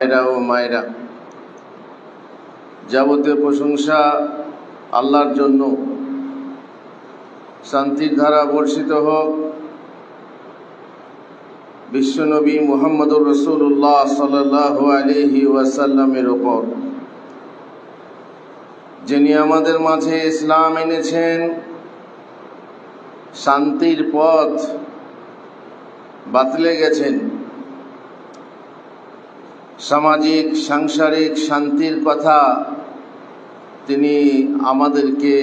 ভাইরা ও মায়েরা, যাবতীয় প্রশংসা আল্লাহর জন্য। শান্তির ধারা বর্ষিত হোক বিশ্বনবী মুহাম্মদুর রাসূলুল্লাহ সাল্লাল্লাহু আলাইহি ওয়াসাল্লামের উপর, যিনি আমাদের মাঝে ইসলাম এনেছেন, শান্তির পথ বাতলে গেছেন, সামাজিক সাংসারিক শান্তির কথা তিনি আমাদেরকে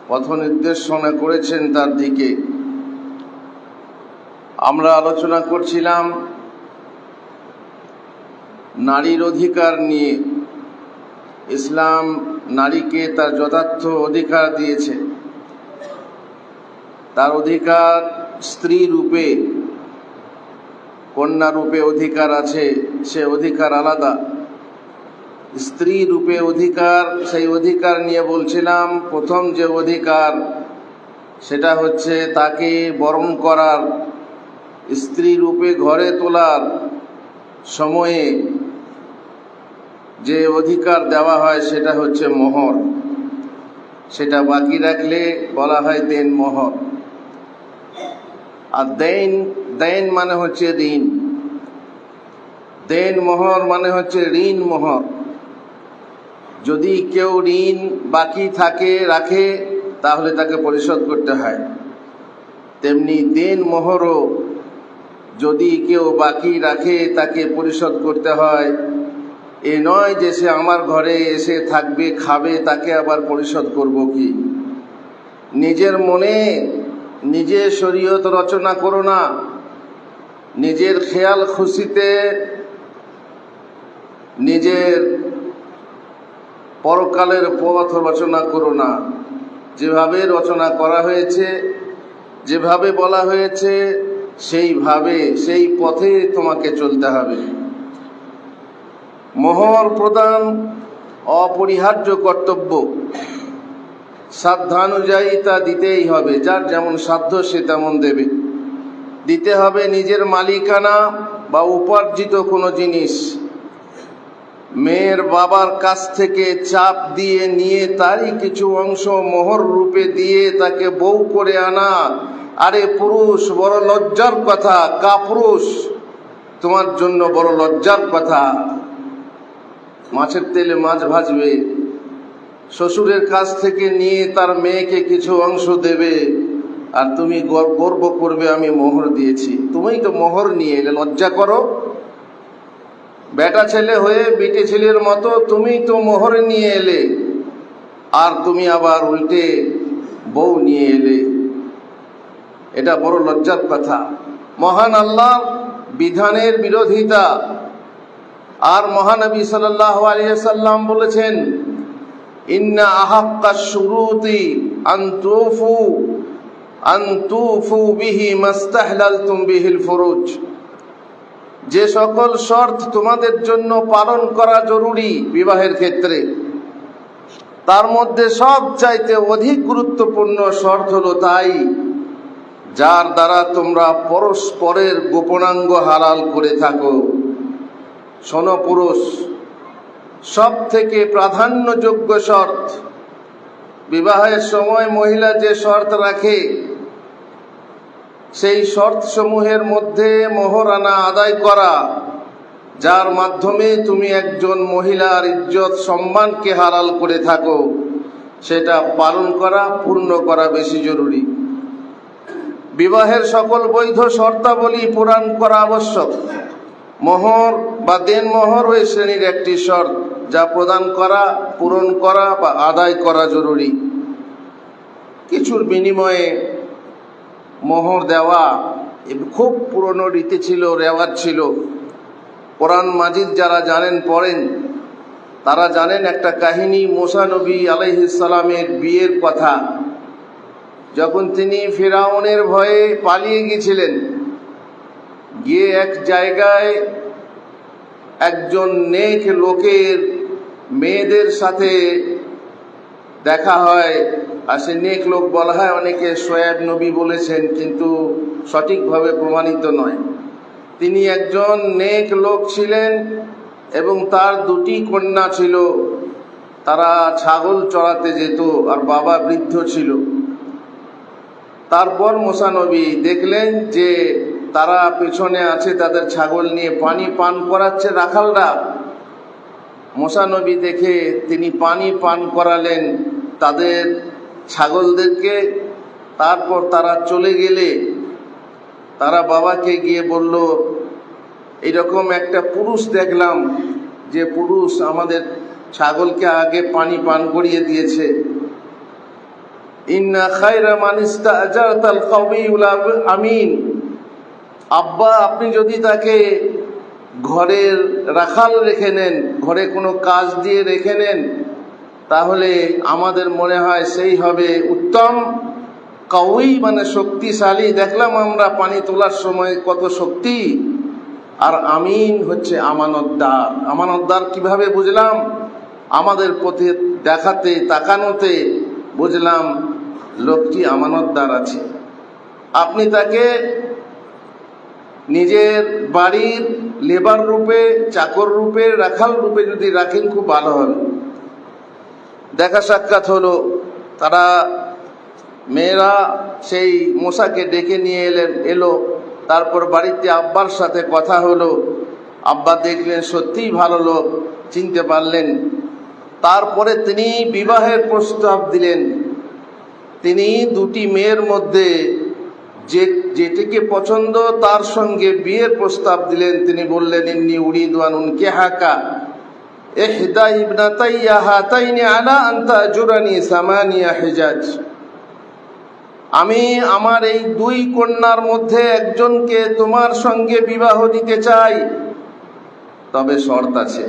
পথ নির্দেশনা করেছেন তার দিকে। আমরা আলোচনা করছিলাম নারীর অধিকার নিয়ে। ইসলাম নারীকে তার যথার্থ অধিকার দিয়েছে। তার অধিকার স্ত্রী রূপে, কন্যা রূপে অধিকার আছে, সে অধিকার আলাদা। স্ত্রী রূপে অধিকার, সেই অধিকার নিয়ে বলছিলাম প্রথম যে অধিকার সেটা হচ্ছে তাকে বরণ করার, স্ত্রী রূপে ঘরে তোলার সময়ে যে অধিকার দেওয়া হয় সেটা হচ্ছে মোহর। সেটা বাকি রাখলে বলা হয় দেন মোহর। আর দেন মানে হচ্ছে ঋণ। দেন মোহর মানে হচ্ছে ঋণ মোহর। যদি কেউ ঋণ বাকি রাখে তাহলে তাকে পরিশোধ করতে হয়। তেমনি দেন মোহরও যদি কেউ বাকি রাখে তাকে পরিশোধ করতে হয়। এ নয় যে সে আমার ঘরে এসে থাকবে, খাবে, তাকে আবার পরিশোধ করব কি? নিজের মনে নিজে শরীয়ত রচনা করো না, নিজের খেয়াল খুশিতে নিজের পরকালের পথ রচনা করো না। যেভাবে রচনা করা হয়েছে, যেভাবে বলা হয়েছে, সেইভাবে সেই পথে তোমাকে চলতে হবে। মোহর প্রদান অপরিহার্য কর্তব্য। সাধ্যানুযায়ী তা দিতেই হবে। যার যেমন সাধ্য সে তেমন দেবে। দিতে হবে নিজের মালিকানা বা উপার্জিত কোনো জিনিস। মেয়ের বাবার কাছ থেকে চাপ দিয়ে নিয়ে তারই কিছু অংশ মোহর রূপে দিয়ে তাকে বউ করে আনা, আরে পুরুষ, বড় লজ্জার কথা। কাপুরুষ, তোমার জন্য বড় লজ্জার কথা। মাছের তেলে মাছ ভাজবে, শ্বশুরের কাছ থেকে নিয়ে তার মেয়েকে কিছু অংশ দেবে, আর তুমি গর্ব করবে আমি মোহর দিয়েছি। তুমিই তো মোহর নিয়ে এলে, লজ্জা করো। বেটা ছেলে হয়ে বিটে ছেলের মতো তুমি তো মোহর নিয়ে এলে, আর তুমি আবার উল্টে বউ নিয়ে এলে। এটা বড় লজ্জার কথা। মহান আল্লাহর বিধানের বিরোধিতা। আর মহানবী সাল্লাল্লাহু আলাইহি সাল্লাম বলেছেন, ইন্না আহাক্কাশ শুরুতি আন তুফু বিহি মাস্তাহলালতুম বিহিল ফুরুজ। যে সকল শর্ত তোমাদের জন্য পালন করা জরুরি বিবাহের ক্ষেত্রে, তার মধ্যে সবচাইতে অধিক গুরুত্বপূর্ণ শর্ত হলো তাই যার দ্বারা তোমরা পরস্পরের গোপনাঙ্গ হালাল করে থাকো। শোনো পুরুষ, সব থেকে প্রাধান্যযোগ্য শর্ত বিবাহের সময় মহিলা যে শর্ত রাখে, সেই শর্ত সমূহের মধ্যে মোহরানা আদায় করা, যার মাধ্যমে তুমি একজন মহিলার ইজ্জত সম্মানকে হালাল করে থাকো, সেটা পালন করা, পূর্ণ করা বেশি জরুরি। বিবাহের সকল বৈধ শর্তাবলী পূরণ করা আবশ্যক। মোহর বা দেন মোহর ওই শ্রেণীর একটি শর্ত, যা প্রদান করা, পূরণ করা বা আদায় করা জরুরি। কিছুর বিনিময়ে মোহর দেওয়া খুব পুরনো রীতি ছিল, রেওয়াজ ছিল। কোরআন মাজিদ যারা জানেন, পড়েন, তারা জানেন একটা কাহিনী, মুসা নবী আলাইহিস সালামের বিয়ের কথা। যখন তিনি ফিরাউনের ভয়ে পালিয়ে গিয়েছিলেন, গিয়ে এক জায়গায় একজন নেক লোকের মেয়েদের সাথে দেখা হয়। আর সে নেক লোক বলা হয়, অনেকে শোয়েব নবী বলেছেন, কিন্তু সঠিকভাবে প্রমাণিত নয়। তিনি একজন নেক লোক ছিলেন এবং তার দুটি কন্যা ছিল। তারা ছাগল চড়াতে যেত আর বাবা বৃদ্ধ ছিল। তারপর মুসা নবী দেখলেন যে তারা পেছনে আছে, তাদের ছাগল নিয়ে পানি পান করাচ্ছে রাখালরা। মুসা নবী দেখে তিনি পানি পান করালেন তাদের ছাগলদেরকে। তারপর তারা চলে গেলে তারা বাবাকে গিয়ে বলল, এরকম একটা পুরুষ দেখলাম যে পুরুষ আমাদের ছাগলকে আগে পানি পান করিয়ে দিয়েছে। ইন্না খায়রা মান ইস্তাআজারতাল কাউইয়ুল আমিন। আব্বা, আপনি যদি তাকে ঘরের রাখাল রেখে নেন, ঘরে কোনো কাজ দিয়ে রেখে নেন, তাহলে আমাদের মনে হয় সেই হবে উত্তম। কাউই মানে শক্তিশালী, দেখলাম আমরা পানি তোলার সময় কত শক্তি। আর আমিন হচ্ছে আমানতদার। আমানতদার কিভাবে বুঝলাম? আমাদের পথে দেখাতে তাকানোতে বুঝলাম লোকটি আমানতদার আছে। আপনি তাকে নিজের বাড়ির লেবার রূপে, চাকর রূপে, রাখাল রূপে যদি রাখেন খুব ভালো হবে। দেখা সাক্ষাৎ হলো, তারা মেয়েরা সেই মুসাকে ডেকে নিয়ে এলো। তারপর বাড়িতে আব্বার সাথে কথা হলো। আব্বা দেখলেন সত্যিই ভালো লোক, চিনতে পারলেন। তারপরে তিনি বিবাহের প্রস্তাব দিলেন। তিনি দুটি মেয়ের মধ্যে যেটিকে পছন্দ তার সঙ্গে বিয়ের প্রস্তাব দিলেন। তিনি বললেন, ইন্নী উরিদু আন উনকিহাকা ইহদা ইবনাতাইয়া হাতাইনি আলা আন তাজুরানি সামানিয়া হিজাজ। আমি আমার এই দুই কন্যার মধ্যে একজনকে তোমার সঙ্গে বিবাহ দিতে চাই, তবে শর্ত আছে।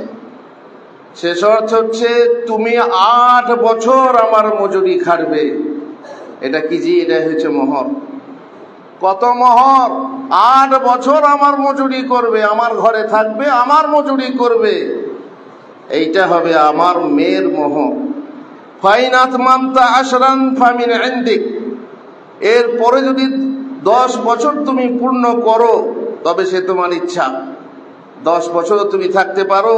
সে শর্ত হচ্ছে তুমি 8 বছর আমার মজুরি খাটবে। এটা কি জি? এটা হচ্ছে মোহর। কত মোহর? 8 বছর আমার মজুরি করবে, আমার ঘরে থাকবে, আমার মজুরি করবে। এইটা হবে আমার মেয়ের মোহর। ফাইন আতমামতা আশরান ফামিন ইনদিক। এরপরে যদি 10 বছর তুমি পূর্ণ করো তবে সে তোমার ইচ্ছা। 10 বছর তুমি থাকতে পারো।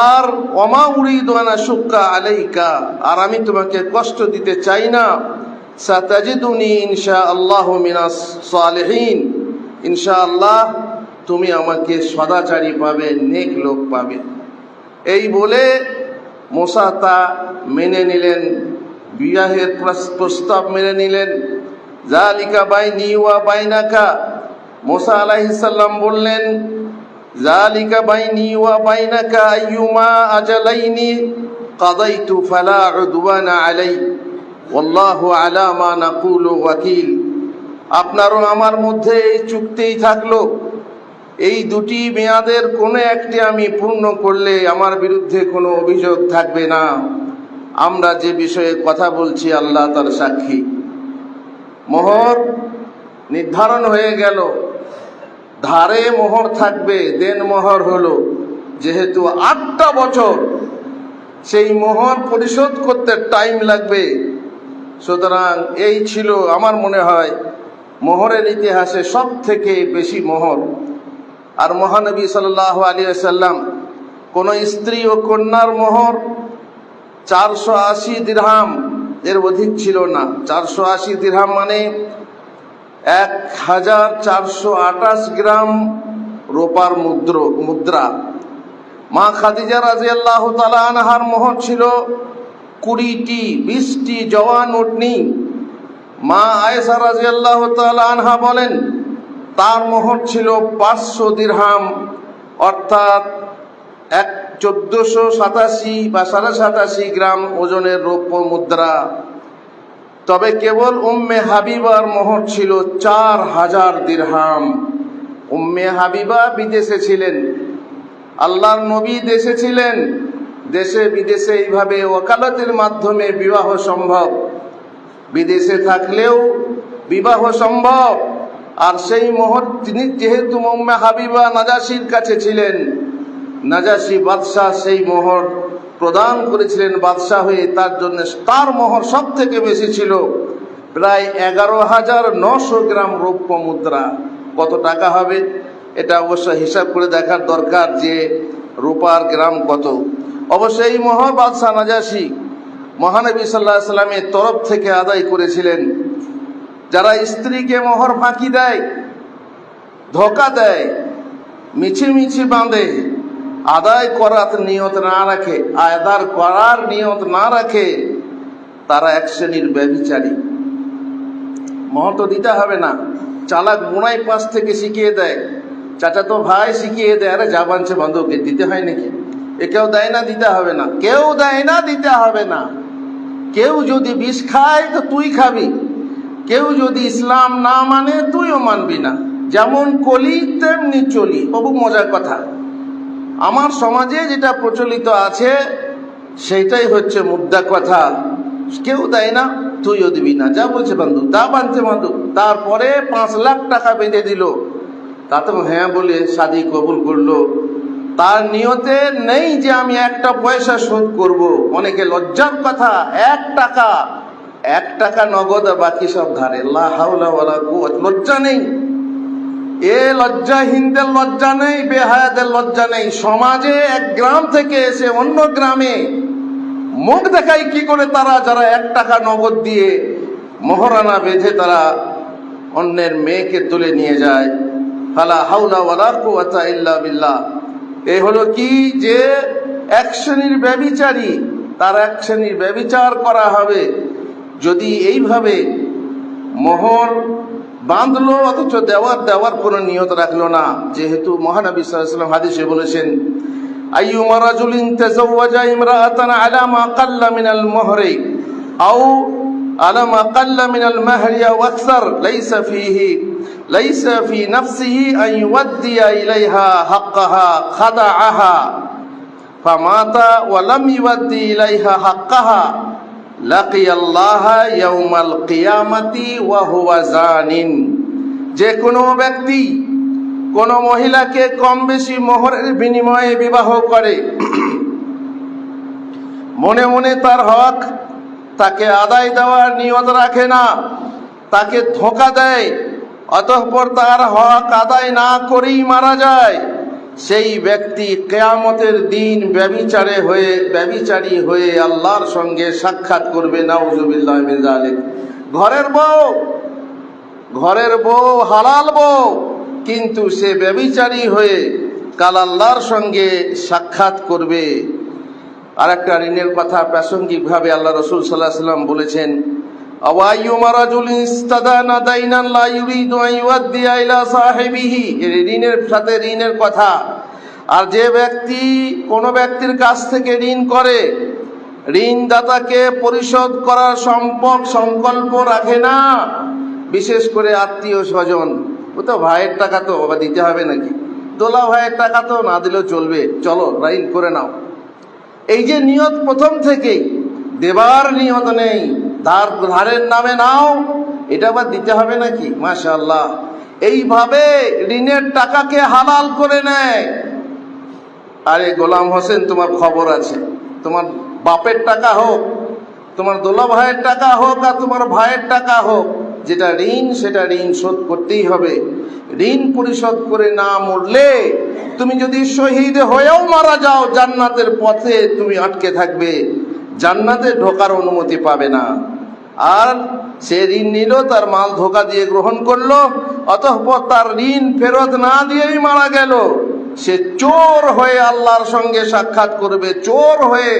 আর ওমা উরিদু আন আশুক্কা আলাইকা, আর আমি তোমাকে কষ্ট দিতে চাই না। সাতাজিদুনি ইনশাআল্লাহু মিনাস সালিহিন। ইনশাআল্লাহ তুমি আমাকে সদাচারী পাবে, নেক লোক পাবে। এই বলে মুসা তা মেনে নিলেন, বিবাহের প্রস্তাব মেনে নিলেন। যালিকা বাইনি ওয়া বাইনাকা। মুসা আলাইহিস সালাম বললেন, যালিকা বাইনি ওয়া বাইনাকা আইয়ুমা আজালাইনি কাদাইতু ফালা উদওয়ানা আলাই ওয়াল্লাহু আলা মা নাকুলু ওয়াকিল। আপনারও আমার মধ্যে এই চুক্তিই থাকলো, এই দুটি মেয়াদের কোনো একটি আমি পূর্ণ করলে আমার বিরুদ্ধে কোনো অভিযোগ থাকবে না। আমরা যে বিষয়ে কথা বলছি আল্লাহ তার সাক্ষী। মোহর নির্ধারণ হয়ে গেল, ধারে মোহর থাকবে, দেন মোহর হলো। যেহেতু 8টা বছর সেই মোহর পরিশোধ করতে টাইম লাগবে, সুতরাং এই ছিল আমার মনে হয় মোহরের ইতিহাসে সব থেকে বেশি মোহর। আর মহানবী সাল্লাল্লাহু আলাইহি ওয়াসাল্লাম কোন স্ত্রী ও কন্যার মোহর 480 দিরহাম, এর অধিক ছিল না। 480 দিরহাম মানে 1428 গ্রাম রূপার মুদ্রা। মা খাদিজা রাদিয়াল্লাহু তাআলা আনহার মোহর ছিল 20টি জওয়ান উটনি। মা আয়েশা রাদিয়াল্লাহু তাআলা আনহা বলেন তার মোহর ছিল 500 দিরহাম, অর্থাৎ 1487 বা 87.5 গ্রাম ওজনের রৌপ্য মুদ্রা। তবে কেবল উম্মে হাবিবার মোহর ছিল 4000 দিরহাম। উম্মে হাবিবা বিদেশে ছিলেন, আল্লাহর নবী দেশে ছিলেন। দেশে বিদেশে এইভাবে ওকালতের মাধ্যমে বিবাহ সম্ভব, বিদেশে থাকলেও বিবাহ সম্ভব। আর সেই মোহর তিনি যেহেতু উম্মে হাবিবা নাজাশির কাছে ছিলেন, নাজাশি বাদশাহ সেই মোহর প্রদান করেছিলেন বাদশাহ হয়ে, তার জন্য তার মোহর সব থেকে বেশি ছিল, প্রায় 11,900 গ্রাম রৌপ্য মুদ্রা। কত টাকা হবে? এটা অবশ্য হিসাব করে দেখার দরকার যে রূপার গ্রাম কত। অবশ্যই এই মোহর বাদশাহ নাজাশী মহানবী সাল্লাল্লাহু আলাইহি সাল্লামের তরফ থেকে আদায় করেছিলেন। যারা স্ত্রীকে মোহর ফাঁকি দেয়, ধোকা দেয়, মিছি বাঁধে, আদায় করার নিয়ত না রাখে, আদায় করার নিয়ত না রাখে, তারা এক শ্রেণীর ব্যভিচারী। মোহর তো দিতে হবে না, চালাক বুনাই পাশ থেকে শিখিয়ে দেয়, চাচাতো ভাই শিখিয়ে দেয়, আরে যা বানছে বান্ধবকে দিতে হয় নাকি, এ কেউ দেয় না দিতে হবে না, কেউ দেয় না দিতে হবে না। কেউ যদি বিষ খায় তো তুই খাবি, কেউ যদি ইসলাম না মানে তুইও মানবি না। যেমন কলি তেমনি চলি। বাবু মজার কথা, আমার সমাজে যেটা প্রচলিত আছে সেটাই হচ্ছে মুদ্রা কথা। কেউ দেয় না তুইও দিবি না, যা বলছে বান্ধু তা বানছে বান্ধু। তারপরে 5 লাখ টাকা বেঁধে দিল, তাতে হ্যাঁ বলে শাদি কবুল করলো। তার নিয়তে নেই যে আমি একটা পয়সা শোধ করব। অনেকে লজ্জার কথা, 1 টাকা নগদ আর বাকি সব ধারে। লা হাওলা ওয়ালা কুওয়াত। লজ্জা নেই, এ লজ্জাহীনদের লজ্জা নেই, বেহায়াদের লজ্জা নেই। সমাজে এক গ্রাম থেকে এসে অন্য গ্রামে মুখ দেখায় কি করে তারা, যারা 1 টাকা নগদ দিয়ে মোহরানা বেঁধে তারা অন্যের মেয়েকে তুলে নিয়ে যায়। ফালা হাওলা ওয়ালা কুওয়াতা ইল্লা বিল্লাহ। এ হলো কি যে এক শ্রেণীর ব্যভিচারী, তার এক শ্রেণীর ব্যভিচার করা হবে। যদি এইভাবে মোহর বাঁধলো অথচ দেওয়ার কোনো নিয়ত রাখলো না, যেহেতু মহানবী সাল্লাল্লাহু আলাইহি ওয়াসাল্লাম হাদিসে বলেছেন, আইয়ুমা রাজুলিন তাযাওয়াজা ইমরাআতান আলা মা কাল্লা মিনাল মুহরি আও আলা মা কাল্লা মিনাল মাহরি আও আকসার লাইসা ফি নাফসিহি আন ইউদ্দিয়া ইলাইহা হাক্কাহা খাদাআহা ফামাতা ওয়া লাম ইউদ্দি ইলাইহা হাক্কাহা লাকিয়াল্লাহা ইয়াউমাল কিয়ামাতি ওয়া হুয়া জানিন। যে কোনো ব্যক্তি কোন মহিলাকে কম বেশি মোহরের বিনিময়ে বিবাহ করে, মনে মনে তার হক তাকে আদায় দেওয়ার নিয়ত রাখে না, তাকে ধোঁকা দেয়, অতঃপর তার হক আদায় না করেই মারা যায়, সেই ব্যক্তি কিয়ামতের দিন ব্যভিচারী হয়ে আল্লাহর সঙ্গে সাক্ষাৎ করবে। নাউযুবিল্লাহি মিন যালিক। ঘরের বউ হালাল বউ, কিন্তু সে ব্যভিচারী হয়ে কাল আল্লাহর সঙ্গে সাক্ষাৎ করবে। আর একটা ঋণের কথা প্রাসঙ্গিকভাবে আল্লাহ রাসূল সাল্লাল্লাহু আলাইহি ওয়াসাল্লাম বলেছেন, আওয়াইয়ুমা রাজুলিন ইস্তাদানা দাইনান লা ইউরিদু আন ইউদ্দিয়া ইলা সাহিবিহি। ঋণের সাথে ঋণের কথা। আর যে ব্যক্তি কোনো ব্যক্তির কাছ থেকে ঋণ করে, ঋণদাতাকে পরিশোধ করার সংকল্প রাখে না, বিশেষ করে আত্মীয় স্বজন, ও তো ভাইয়ের টাকা তো বাবা দিতে হবে নাকি, দোলা ভাইয়ের টাকা তো না দিলেও চলবে, চলো ঋণ করে নাও। এই যে নিয়ত প্রথম থেকেই, দেবার নিয়ত নেই, ধারের নামে নাও, এটা আবার দিতে হবে নাকি, মাশাআল্লাহ। এইভাবে ঋণের টাকাকে হালাল করে নেয়। আরে গোলাম হোসেন, তোমার খবর আছে, তোমার বাপের টাকা হোক, তোমার দোলা ভাইয়ের টাকা হোক, আর তোমার ভাইয়ের টাকা হোক, যেটা ঋণ সেটা ঋণ শোধ করতেই হবে। ঋণ পরিশোধ করে না মরলে, তুমি যদি শহীদ হয়েও মারা যাও, জান্নাতের পথে তুমি আটকে থাকবে, জান্নাতে ঢোকার অনুমতি পাবে না। আর সে ঋণ নিল, তার মাল ধোকা দিয়ে গ্রহণ করলো, অতঃপর তার ঋণ ফেরত না দিয়েই মারা গেল, সে চোর হয়ে আল্লাহর সঙ্গে সাক্ষাৎ করবে। চোর হয়ে,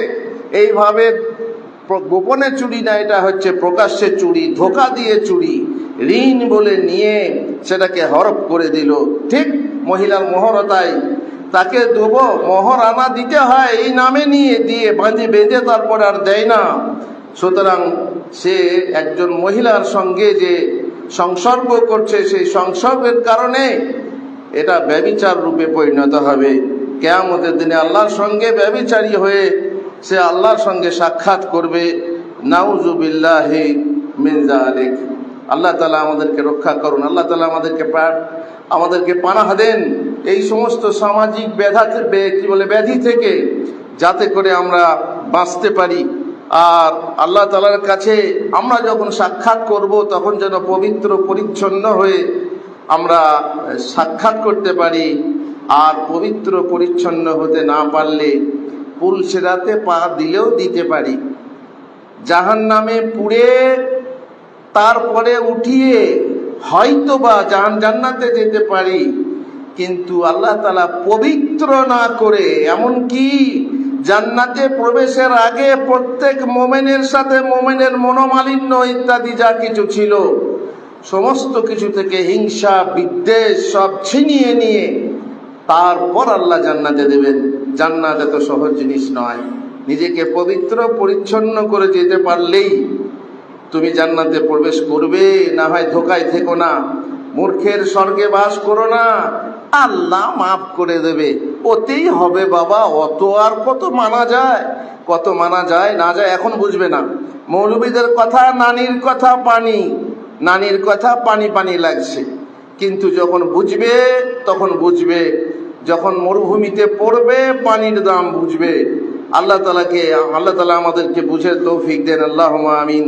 এইভাবে গোপনে চুরি না, এটা হচ্ছে প্রকাশ্যে চুরি, ধোকা দিয়ে চুরি। ঋণ বলে নিয়ে সেটাকে হরপ করে দিল। ঠিক মহিলার মোহরতাই, তাকে দেবো মোহর আনা দিতে হয় এই নামে নিয়ে দিয়ে বেঁধে তারপর আর দেয় না। সুতরাং সে একজন মহিলার সঙ্গে যে সংসর্গ করছে, সেই সংসর্গের কারণে এটা ব্যভিচার রূপে পরিণত হবে। কিয়ামতের দিনে আল্লাহর সঙ্গে ব্যভিচারী হয়ে সে আল্লাহর সঙ্গে সাক্ষাৎ করবে। নাউযুবিল্লাহি মিন যালিক। আল্লাহ তাআলা আমাদেরকে রক্ষা করুন। আল্লাহ তাআলা আমাদেরকে পানাহ দেন এই সমস্ত সামাজিক ব্যাধি থেকে, যাতে করে আমরা বাঁচতে পারি। আর আল্লাহ তাআলার কাছে আমরা যখন সাক্ষাৎ করব, তখন যেন পবিত্র পরিচ্ছন্ন হয়ে আমরা সাক্ষাৎ করতে পারি। আর পবিত্র পরিচ্ছন্ন হতে না পারলে পুলসেরাতে পা দিলেও দিতে পারি, জাহান্নামে পুড়ে তারপরে উঠিয়ে হয়তোবা জান্নাতে যেতে পারি। কিন্তু আল্লাহ তাআলা পবিত্র না করে, এমনকি জান্নাতে প্রবেশের আগে প্রত্যেক মোমেনের সাথে মোমেনের মনোমালিন্য ইত্যাদি যা কিছু ছিল সমস্ত কিছু থেকে হিংসা বিদ্বেষ সব ছিনিয়ে নিয়ে তারপর আল্লাহ জান্নাতে দেবেন। জান্নাত এত সহজ জিনিস নয়। নিজেকে পবিত্র পরিচ্ছন্ন করে যেতে পারলেই তুমি জান্নাতে প্রবেশ করবে। না হয় ধোকায় থেকো না, মূর্খের স্বর্গে বাস করো না, আল্লাহ মাফ করে দেবে, ওতেই হবে বাবা। অত আর কত মানা যায়, কত মানা যায় না যায় এখন বুঝবে না। মৌলবীদের কথা, নানির কথা পানি, নানির কথা পানি পানি লাগছে, কিন্তু যখন বুঝবে তখন বুঝবে, যখন মরুভূমিতে পড়বে পানির দাম বুঝবে। আল্লাহ তাআলা আমাদেরকে বুঝে তৌফিক দেন। আল্লাহুম্মা আমিন।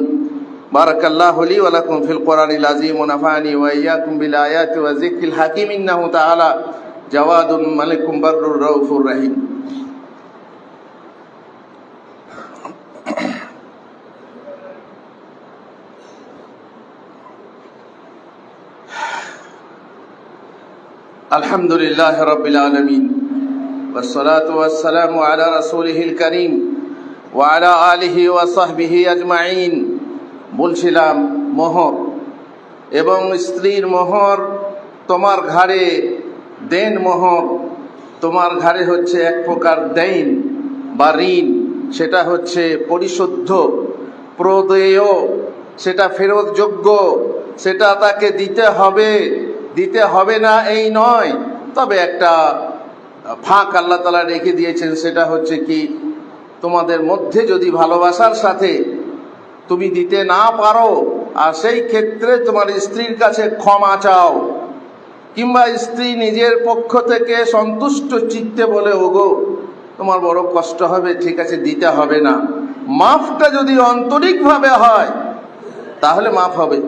বারাকাল্লাহু লি ওয়া লাকুম ফিল কোরআনিল আযীম ওয়া নাফা'নি ওয়া ইয়্যাকুম বিল আয়াতি ওয়া যিকরিল হাকীম। ইন্নাহু তাআলা জাওয়াদুন মালিকুম বাররুর রাউফুর রহিম। আলহামদুলিল্লাহ রাব্বিল আলামিন ওয়াস সালাতু ওয়াস সালামু আলা রাসূলিহিল কারীম ওয়া আলা আলিহি ওয়া সাহবিহি আজমাইন। বলছিলাম মোহর এবং স্ত্রীর মোহর তোমার ঘাড়ে দেন। মোহর তোমার ঘাড়ে হচ্ছে এক প্রকার দেন বা ঋণ, সেটা হচ্ছে পরিশুদ্ধ, প্রদেয়, সেটা ফেরতযোগ্য, সেটা তাকে দিতে হবে, দিতে হবে না এই নয়। তবে একটা ফাঁক আল্লাহ তাআলা রেখে দিয়েছেন, সেটা হচ্ছে কি, তোমাদের মধ্যে যদি ভালোবাসার সাথে তুমি দিতে না পারো আর সেই ক্ষেত্রে তোমার স্ত্রীর কাছে ক্ষমা চাও, কিংবা স্ত্রী নিজের পক্ষ থেকে সন্তুষ্ট চিত্তে বলে, ওগো তোমার বড় কষ্ট হবে, ঠিক আছে দিতে হবে না। মাফটা যদি আন্তরিকভাবে হয় তাহলে মাফ হবে,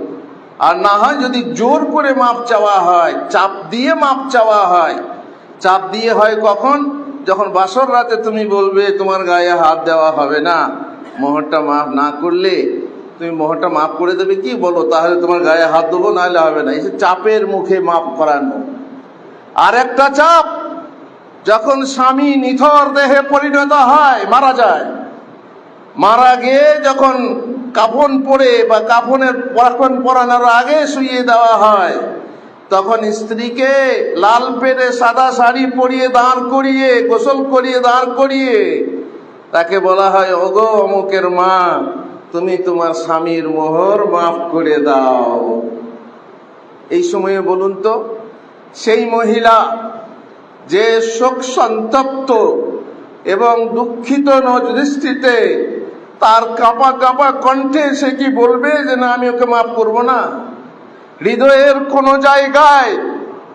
আর না হয় যদি জোর করে মাপ চাওয়া হয়, চাপ দিয়ে মাপ চাওয়া হয়। চাপ দিয়ে হয় কখন? যখন বাসর রাতে তুমি বলবে তোমার গায়ে হাত দেওয়া হবে না, মোহরটা মাফ না করলে তুমি মোহরটা মাফ করে দেবে কি বলো, তাহলে তোমার গায়ে হাত দেবো, নাহলে হবে না। এই যে চাপের মুখে মাফ করানো। আর একটা চাপ, যখন স্বামী নিথর দেহে পরিণত হয়, মারা যায়, মারা গিয়ে যখন কাফন পরে বা কাফনের পরানোর আগে শুইয়ে দেওয়া হয়, তখন স্ত্রীকে লাল পেরে সাদা শাড়ি পরিয়ে দাঁড় করিয়ে, গোসল করিয়ে দাঁড় করিয়ে তাকে বলা হয়, ওগো অমুকের মা, তুমি তোমার স্বামীর মোহর মাফ করে দাও। এই সময়ে বলুন তো, সেই মহিলা যে শোক সন্তপ্ত এবং দুঃখিত দৃষ্টিতে, তার কাঁপা কাঁপা কণ্ঠে সে কি বলবে যে না আমি ওকে মাফ করব না? হৃদয়ের কোনো জায়গায়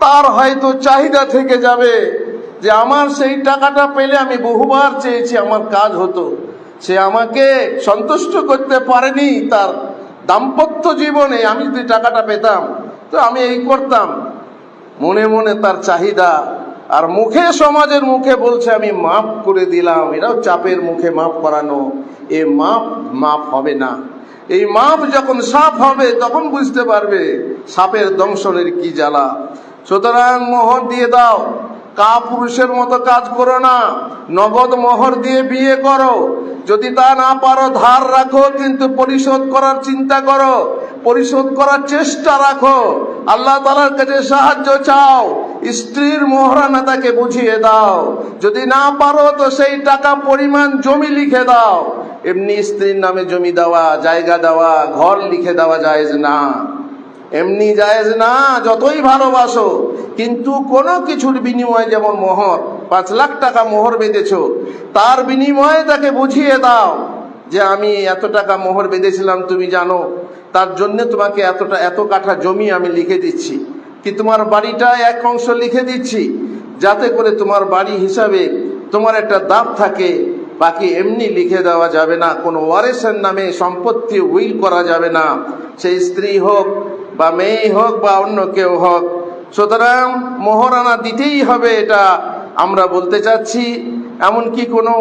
তার হয়তো চাহিদা থেকে যাবে যে আমার সেই টাকাটা পেলে আমি বহুবার চেয়েছি, আমার কাজ হতো, সে আমাকে সন্তুষ্ট করতে পারেনি তার দাম্পত্য জীবনে, আমি যদি টাকাটা পেতাম তো আমি এই করতাম। মনে মনে তার চাহিদা, আর মুখে, সমাজের মুখে বলছে আমি মাফ করে দিলাম। এটাও চাপের মুখে মাফ করানো। এ মাফ হবে না। এই মাপ যখন সাপ হবে তখন বুঝতে পারবে সাপের দংশনের কি জ্বালা। সুতরাং মোহর দিয়ে দাও, কাপুরুষের মতো কাজ করো না। নগদ মোহর দিয়ে বিয়ে করো, যদি তা না পারো ধার রাখো, কিন্তু পরিশোধ করার চিন্তা করো, পরিশোধ করার চেষ্টা রাখো। আল্লাহ তাআলার কাছে সাহায্য চাও, স্ত্রীর মোহরানা তাকে বুঝিয়ে দাও। যদি না পারো তো সেই টাকা পরিমাণ জমি লিখে দাও। এমনি স্ত্রীর নামে জমি দেওয়া, জায়গা দেওয়া, ঘর লিখে দেওয়া জায়েজ না, এমনি জায়েজ না, যতই ভালোবাসো। কিন্তু কোনো কিছুর বিনিময়ে, যেমন মোহর, 5 লাখ টাকা মোহর বেঁধেছো, তার বিনিময়ে তাকে বুঝিয়ে দাও যে আমি এত টাকা মোহর বেঁধেছিলাম, তুমি জানো, তার জন্য তোমাকে এত কাঠা জমি আমি লিখে দিচ্ছি, কি তোমার বাড়িটা এক অংশ লিখে দিচ্ছি, যাতে করে তোমার বাড়ি হিসাবে তোমার একটা দাব থাকে। বাকি এমনি লিখে দেওয়া যাবে না, কোনো ওয়ারিসের নামে সম্পত্তি উইল করা যাবে না। সেই স্ত্রী হোক বা মেয়ে হোক বা অন্য কেউ হোক, সুতরাং মোহরানা দিতেই হবে, এটা আমরা বলতে চাচ্ছি। এমনকি কোনো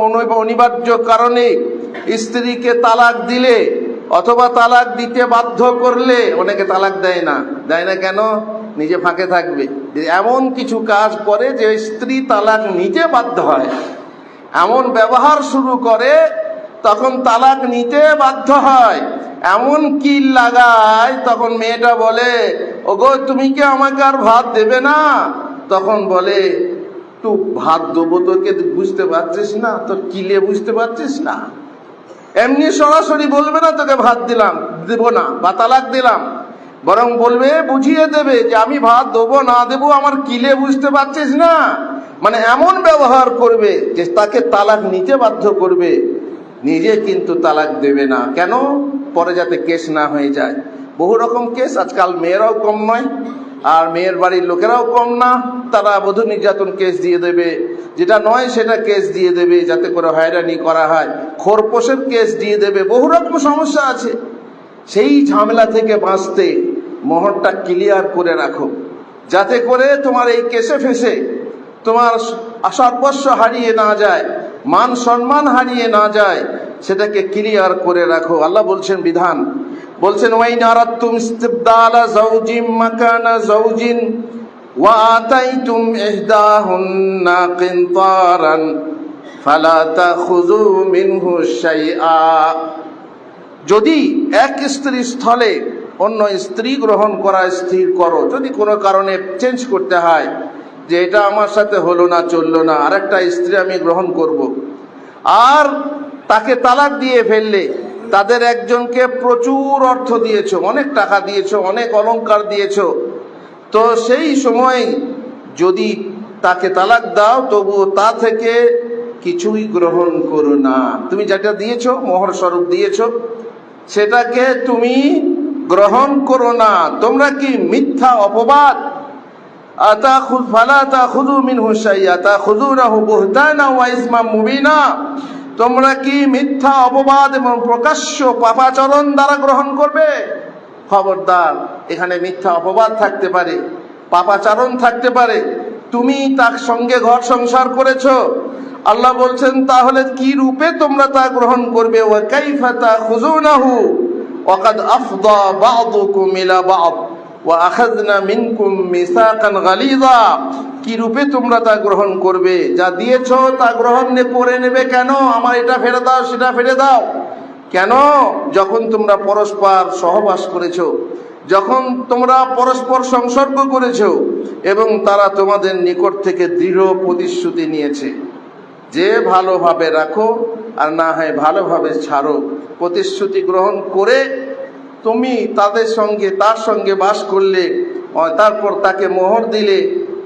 অনিবার্য কারণে স্ত্রীকে তালাক দিলে অথবা তালাক দিতে বাধ্য করলে, অনেকে তালাক দেয় না কেন? নিজে ফাঁকে থাকবে। এমন কিছু কাজ করে যে স্ত্রী তালাক নিতে বাধ্য হয়, এমন ব্যবহার শুরু করে তখন তালাক নিতে বাধ্য হয়। এমন কিল লাগায়, তখন মেয়েটা বলে, ওগো তুমি কি আমাকে আর ভাত দেবে না? তখন বলে, তুই ভাত দেবো তোকে, বুঝতে পারছিস না? তোর কিলে বুঝতে পারছিস না? এমনি সরাসরি বলবে না তোকে ভাত দিলাম, দেবো না বা তালাক দিলাম, বরং বলবে, বুঝিয়ে দেবে যে আমি ভাত দেবো না দেবো আমার কিলে বুঝতে পারছিস না। মানে এমন ব্যবহার করবে যে তাকে তালাক নিতে বাধ্য করবে, নিজে কিন্তু তালাক দেবে না। কেন? পরে যাতে কেস না হয়ে যায়। বহু রকম কেস, আজকাল মেয়েরাও কম নয় আর মেয়ের বাড়ির লোকেরাও কম না, তারা বধূ নির্যাতন কেস দিয়ে দেবে, যেটা নয় সেটা কেস দিয়ে দেবে, যাতে করে হয়রানি করা হয়, খোরপোশের কেস দিয়ে দেবে, বহু রকম সমস্যা আছে। সেই ঝামেলা থেকে বাঁচতে মোহরটা ক্লিয়ার করে রাখো, যাতে করে তোমার এই কেসে ফেসে তোমার সর্বস্ব হারিয়ে না যায়, মান সম্মান হারিয়ে না যায়, সেটাকে ক্লিয়ার করে রাখো। আল্লাহ বলছেন বিধান, বলছেন ওয়াইন আরাদতুম ইস্তিবদালা যাওজিম মাকানা যাওজিন ওয়া আতাইতুম ইহদাহুন্না কিনতারান ফালা তাখুযু মিনহু শাইআ। যদি এক স্ত্রীর স্থলে অন্য স্ত্রী গ্রহণ করা স্থির করো, যদি কোনো কারণে চেঞ্জ করতে হয় যে এটা আমার সাথে হলো না, চললো না, আরেকটা স্ত্রী আমি গ্রহণ করব, আর তাকে তালাক দিয়ে ফেললে, তাদের একজনকে প্রচুর অর্থ দিয়েছো, অনেক টাকা দিয়েছো, অনেক অলংকার দিয়েছো, তো সেই সময় যদি তাকে তালাক দাও তবুও তা থেকে কিছুই গ্রহণ করো না। তুমি যেটা দিয়েছো, মোহর স্বরূপ দিয়েছো, সেটাকে তুমি গ্রহণ করো না। তোমরা কি মিথ্যা অপবাদ, তোমরা কি মিথ্যা অপবাদ এবং প্রকাশ্য পাপাচরণ দ্বারা গ্রহণ করবে? খবরদার, এখানে মিথ্যা অপবাদ থাকতে পারে, পাপাচরণ থাকতে পারে। তুমি তার সঙ্গে ঘর সংসার করেছো, আল্লাহ বলছেন তাহলে কি রূপে তোমরা তা গ্রহণ করবে? ওয়া কাইফা তাখুযুনাহু ওয়া কাদ আফদা বা'দুকুম ইলা বা'দ ওয়া আখাযনা মিনকুম মিসাকান গালিযা। কি রূপে তোমরা তা গ্রহণ করবে? যা দিয়েছো তা গ্রহণ করে নেবে কেন? আমার এটা ফেলে দাও, সেটা ফেলে দাও কেন? যখন তোমরা পরস্পর সহবাস করেছো, যখন তোমরা পরস্পর সংসর্গ করেছো এবং তারা তোমাদের নিকট থেকে দৃঢ় প্রতিশ্রুতি নিয়েছে যে ভালোভাবে রাখো আর না হয় ভালোভাবে ছাড়ো, প্রতিশ্রুতি গ্রহণ করে তুমি তার সঙ্গে বাস করলে, তারপর তাকে মোহর দিলে,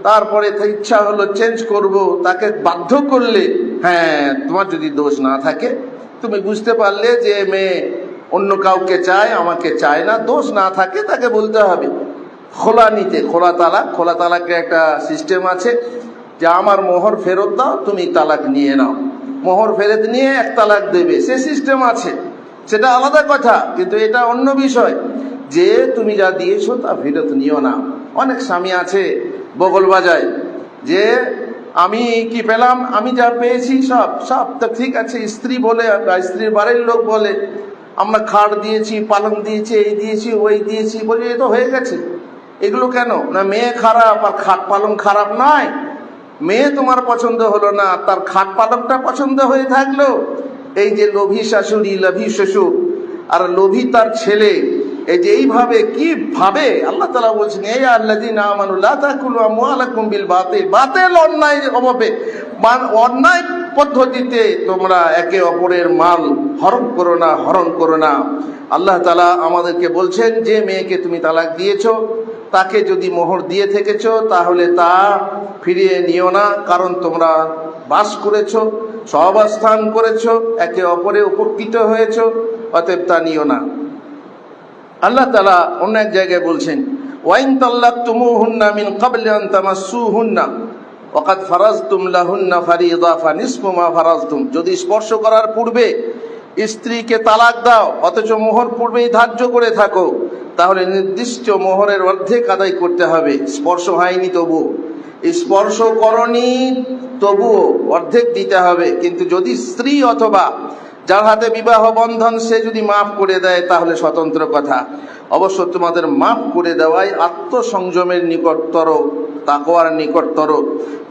তারপরে ইচ্ছা হলো চেঞ্জ করব, তাকে বাধ্য করলে, হ্যাঁ, তোমার যদি দোষ না থাকে, তুমি বুঝতে পারলে যে মেয়ে অন্য কাউকে চায়, আমাকে চায় না, দোষ না থাকে, তাকে বলতে হবে খোলা নিতে। খোলা তালাকের একটা সিস্টেম আছে যে আমার মোহর ফেরত দাও, তুমি তালাক নিয়ে নাও, মোহর ফেরত নিয়ে এক তালাক দেবে, সে সিস্টেম আছে, সেটা আলাদা কথা। কিন্তু এটা অন্য বিষয় যে তুমি যা দিয়েছো তা ফেরত নিও না। অনেক স্বামী আছে বগল বাজায় যে আমি কি পেলাম, আমি যা পেয়েছি সব তা ঠিক আছে। স্ত্রী বলে, স্ত্রীর বাড়ির লোক বলে, আমরা খাট দিয়েছি, পালং দিয়েছি, এই দিয়েছি, ওই দিয়েছি, বলি এ তো হয়ে গেছে। এগুলো কেন? না মেয়ে খারাপ আর খাট পালং খারাপ নয়। মেয়ে তোমার পছন্দ হলো না, তার খাট পালংটা পছন্দ হয়ে থাকলো। এই যে লোভী শাশুড়ি, লোভী শ্বশুর আর লোভী তার ছেলে, এই যে এইভাবে কি ভাবে, আল্লাহ তাআলা বলছেন এই আল্লাযীনা আমানু লা তাকুলু আমওয়ালাকুম বিল বাতিল, বাতিল অন্যায় অভাবে, অন্যায় পদ্ধতিতে তোমরা একে অপরের মাল হরণ করো না। আল্লাহ তাআলা আমাদেরকে বলছেন যে মেয়েকে তুমি তালাক দিয়েছো, তাকে যদি মোহর দিয়ে থেকেছো তাহলে তা ফিরিয়ে নিও না, কারণ তোমরা বাস করেছো, সহাবস্থান করেছো, একে অপরে উপকৃত হয়েছো, অতএব তা নিও না। আল্লাহ তাআলা অন্য এক জায়গায় বলছেন ওয়াইন তাল্লাকতুমুহুন্না মিন ক্বাবলি আন তামাসসুহুন্না ওয়া কাদ ফারাজতুম লাহুন্না ফারিযা ফানিসফু মা ফারাজতুম। যদি স্পর্শ করার পূর্বে স্ত্রীকে তালাক দাও অথচ মোহর পূর্বেই ধার্য করে থাকো, তাহলে নির্দিষ্ট মোহরের অর্ধেক আদায় করতে হবে। স্পর্শ হয়নি তবু, স্পর্শ করনি তবুও অর্ধেক দিতে হবে। কিন্তু যদি স্ত্রী অথবা যার হাতে বিবাহ বন্ধন সে যদি মাফ করে দেয় তাহলে স্বতন্ত্র কথা। অবশ্য তোমাদের মাফ করে দেওয়াই আত্মসংযমের নিকটতর, তাকওয়ার নিকটতর।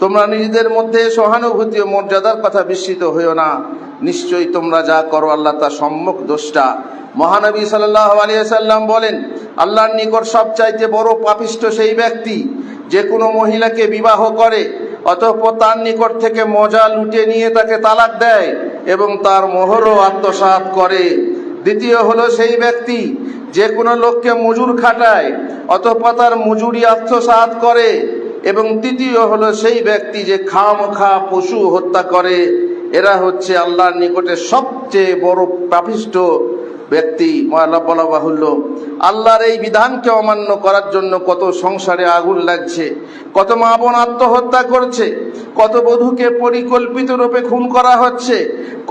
তোমরা নিজেদের মধ্যে সহানুভূতি ও মর্যাদার কথা বিস্মিত হইও না, নিশ্চয়ই তোমরা যা করো আল্লাহ তা সম্যক দ্রষ্টা। মহানবী সাল্লাল্লাহু আলাইহি ওয়াসাল্লাম বলেন, আল্লাহর নিকট সবচাইতে বড় পাপিষ্ঠ সেই ব্যক্তি যে কোনো মহিলাকে বিবাহ করে অতঃপর তার নিকট থেকে মজা লুটে নিয়ে তাকে তালাক দেয় এবং তার মোহরও আত্মসাৎ করে। দ্বিতীয় হলো সেই ব্যক্তি যে কোনো লোককে মজুর খাটায় অতঃপর তার মজুরি আত্মসাৎ করে। এবং তৃতীয় হলো সেই ব্যক্তি যে খামখা পশু হত্যা করে। এরা হচ্ছে আল্লাহর নিকটে সবচেয়ে বড় পাপিষ্ঠ ব্যক্তি। বলা বাহুল্য, আল্লাহর এই বিধানকে অমান্য করার জন্য কত সংসারে আগুন লাগছে, কত মা বোন আত্মহত্যা করছে, কত বধূকে পরিকল্পিত রূপে খুন করা হচ্ছে,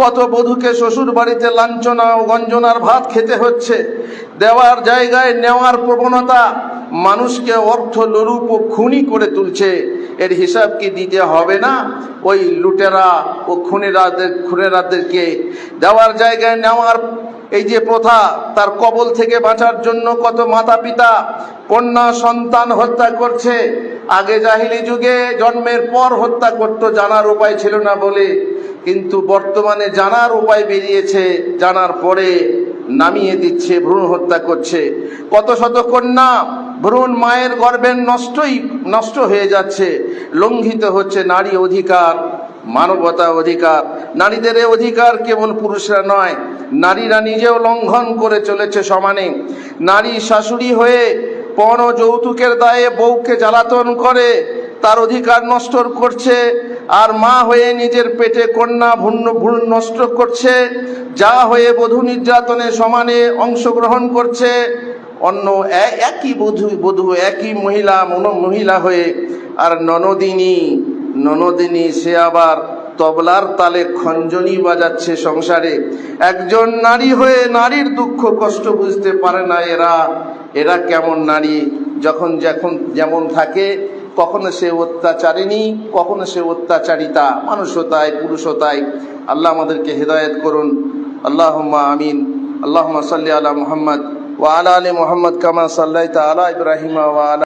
কত বধূকে শ্বশুর বাড়িতে লাঞ্ছনা ও গঞ্জনার ভাত খেতে হচ্ছে। দেওয়ার জায়গায় নেওয়ার প্রবণতা মানুষকে অর্থ লোলুপ ও খুনি করে তুলছে। এর হিসাব কি দিতে হবে না ওই লুটেরা ও খুনেরাদেরকে? দেওয়ার জায়গায় নেওয়ার এই যে প্রথা, তার কবল থেকে বাঁচার জন্য কত মাতা পিতা কন্যা সন্তান হত্যা করছে। আগে জাহিলি যুগে জন্মের পর হত্যা করত, জানার উপায় ছিল না বলে, কিন্তু বর্তমানে জানার উপায় বেরিয়েছে, জানার পরে নামিয়ে দিচ্ছে, ভ্রূণ হত্যা করছে। কত শত কন্যা ভ্রূণ মায়ের গর্ভের নষ্ট হয়ে যাচ্ছে। লঙ্ঘিত হচ্ছে নারী অধিকার, মানবতা অধিকার। নারীদের এই অধিকার কেবল পুরুষরা নয়, নারীরা নিজেও লঙ্ঘন করে চলেছে সমানে। নারী শাশুড়ি হয়ে পণ ও যৌতুকের দায়ে বউকে জ্বালাতন করে, তার অধিকার নষ্ট করছে। আর মা হয়ে নিজের পেটে কন্যা ভ্রূণ নষ্ট করছে। যা হয়ে বধূ নির্যাতনে সমানে অংশগ্রহণ করছে। অন্য একই বধূ একই মহিলা হয়ে আর ননদিনী সে আবার তবলার তালে খঞ্জনি বাজাচ্ছে সংসারে। একজন নারী হয়ে নারীর দুঃখ কষ্ট বুঝতে পারে না। এরা কেমন নারী? যখন যেমন থাকে, কখনো সে অত্যাচারিণী, কখনো সে অত্যাচারিতা। মানুষও তাই, পুরুষও তাই। আল্লাহ আমাদেরকে হেদায়েত করুন। আল্লাহুম্মা আমিন। আল্লাহুম্মা সাল্লি আলা মুহাম্মদ ওয়া আলা আলি মুহাম্মদ কামা সাল্লাইতা আলা ইব্রাহিম ওয়া আলা